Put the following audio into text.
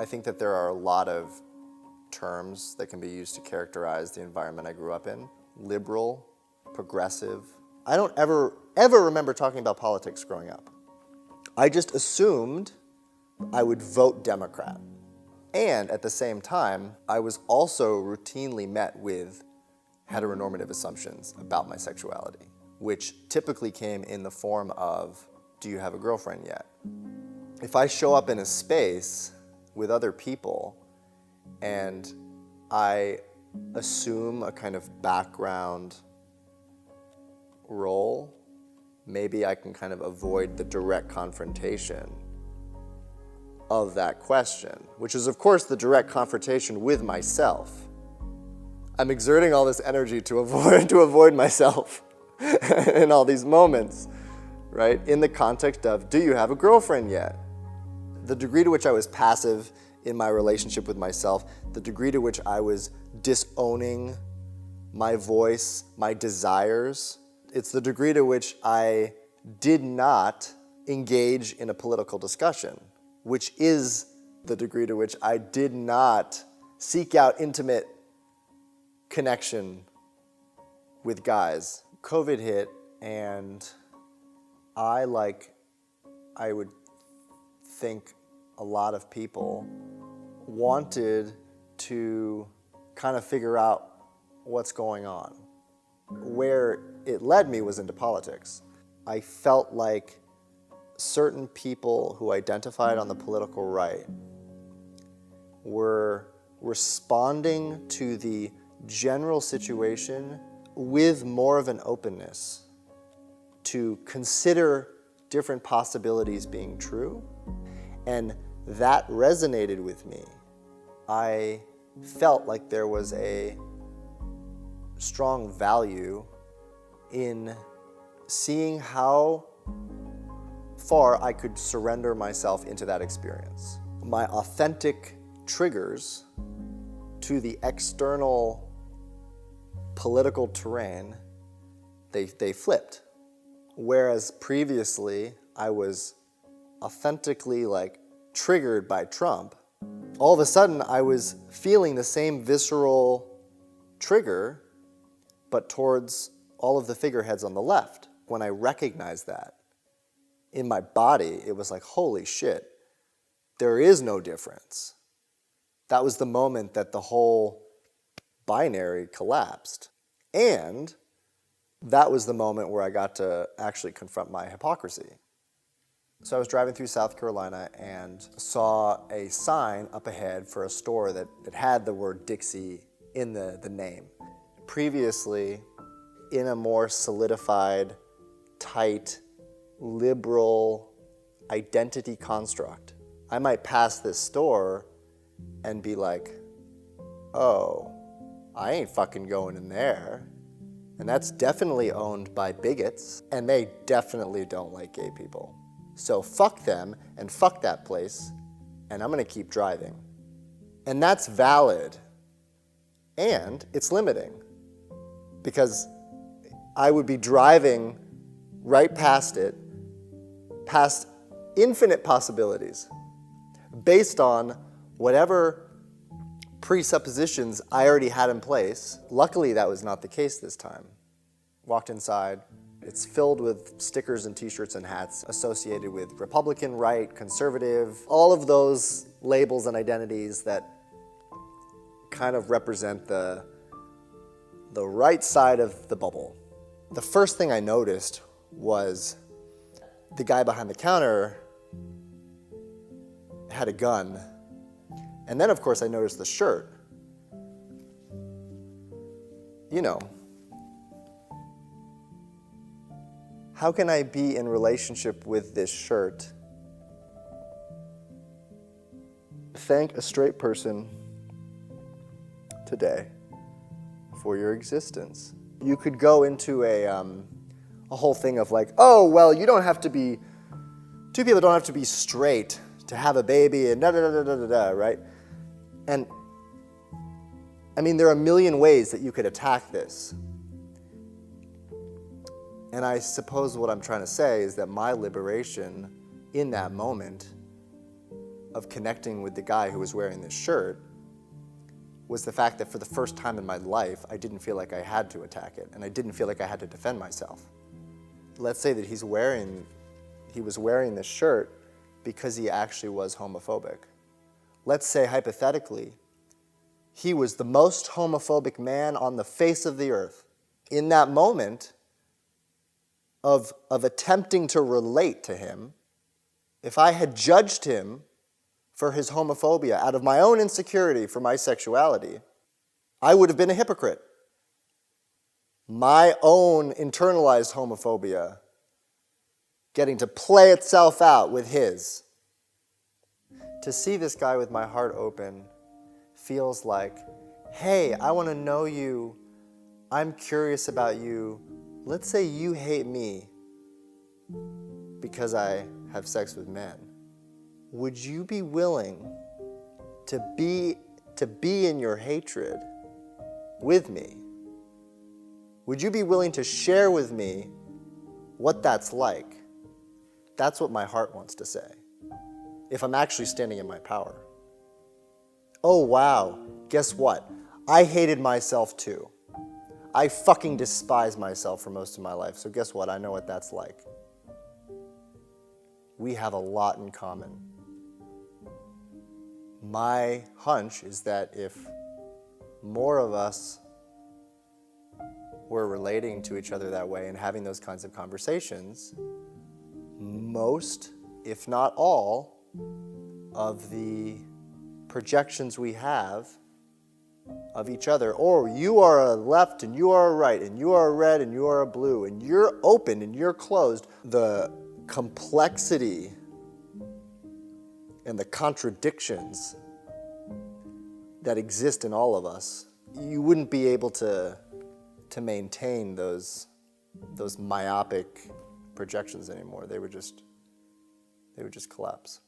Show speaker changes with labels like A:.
A: I think that there are a lot of terms that can be used to characterize the environment I grew up in. Liberal, progressive. I don't ever remember talking about politics growing up. I just assumed I would vote Democrat. And at the same time, I was also routinely met with heteronormative assumptions about my sexuality, which typically came in the form of, do you have a girlfriend yet? If I show up in a space with other people and I assume a kind of background role, maybe I can kind of avoid the direct confrontation of that question, which is of course the direct confrontation with myself. I'm exerting all this energy to avoid myself in all these moments, right? In the context of, do you have a girlfriend yet? The degree to which I was passive in my relationship with myself, the degree to which I was disowning my voice, my desires, it's the degree to which I did not engage in a political discussion, which is the degree to which I did not seek out intimate connection with guys. COVID hit, and I would think a lot of people wanted to kind of figure out what's going on. Where it led me was into politics. I felt like certain people who identified on the political right were responding to the general situation with more of an openness to consider different possibilities being true, and that resonated with me. I felt like there was a strong value in seeing how far I could surrender myself into that experience. My authentic triggers to the external political terrain, they flipped. Whereas previously I was authentically triggered by Trump, all of a sudden I was feeling the same visceral trigger, but towards all of the figureheads on the left. When I recognized that in my body, it was like, holy shit, there is no difference. That was the moment that the whole binary collapsed. And that was the moment where I got to actually confront my hypocrisy. So I was driving through South Carolina and saw a sign up ahead for a store that had the word Dixie in the name. Previously, in a more solidified, tight, liberal identity construct, I might pass this store and be like, oh, I ain't fucking going in there. And that's definitely owned by bigots, and they definitely don't like gay people. So fuck them and fuck that place, and I'm gonna keep driving. And that's valid, and it's limiting, because I would be driving right past it, past infinite possibilities, based on whatever presuppositions I already had in place. Luckily, that was not the case this time. Walked inside. It's filled with stickers and t-shirts and hats associated with Republican, right, conservative, all of those labels and identities that kind of represent the right side of the bubble. The first thing I noticed was the guy behind the counter had a gun. And then, of course, I noticed the shirt. You know, how can I be in relationship with this shirt? Thank a straight person today for your existence. You could go into a whole thing of oh, well, two people don't have to be straight to have a baby and da-da-da-da-da-da, right? And I mean, there are a million ways that you could attack this. And I suppose what I'm trying to say is that my liberation in that moment of connecting with the guy who was wearing this shirt was the fact that for the first time in my life, I didn't feel like I had to attack it, and I didn't feel like I had to defend myself. Let's say that he was wearing this shirt because he actually was homophobic. Let's say, hypothetically, he was the most homophobic man on the face of the earth. In that moment of attempting to relate to him, if I had judged him for his homophobia out of my own insecurity for my sexuality, I would have been a hypocrite. My own internalized homophobia getting to play itself out with his. To see this guy with my heart open feels like, hey, I want to know you. I'm curious about you. Let's say you hate me because I have sex with men. Would you be willing to be in your hatred with me? Would you be willing to share with me what that's like? That's what my heart wants to say, if I'm actually standing in my power. Oh wow, guess what? I hated myself too. I fucking despise myself for most of my life, so guess what? I know what that's like. We have a lot in common. My hunch is that if more of us were relating to each other that way and having those kinds of conversations, most, if not all, of the projections we have of each other, or you are a left and you are a right and you are a red and you are a blue and you're open and you're closed, the complexity and the contradictions that exist in all of us, you wouldn't be able to maintain those myopic projections anymore. They would just collapse.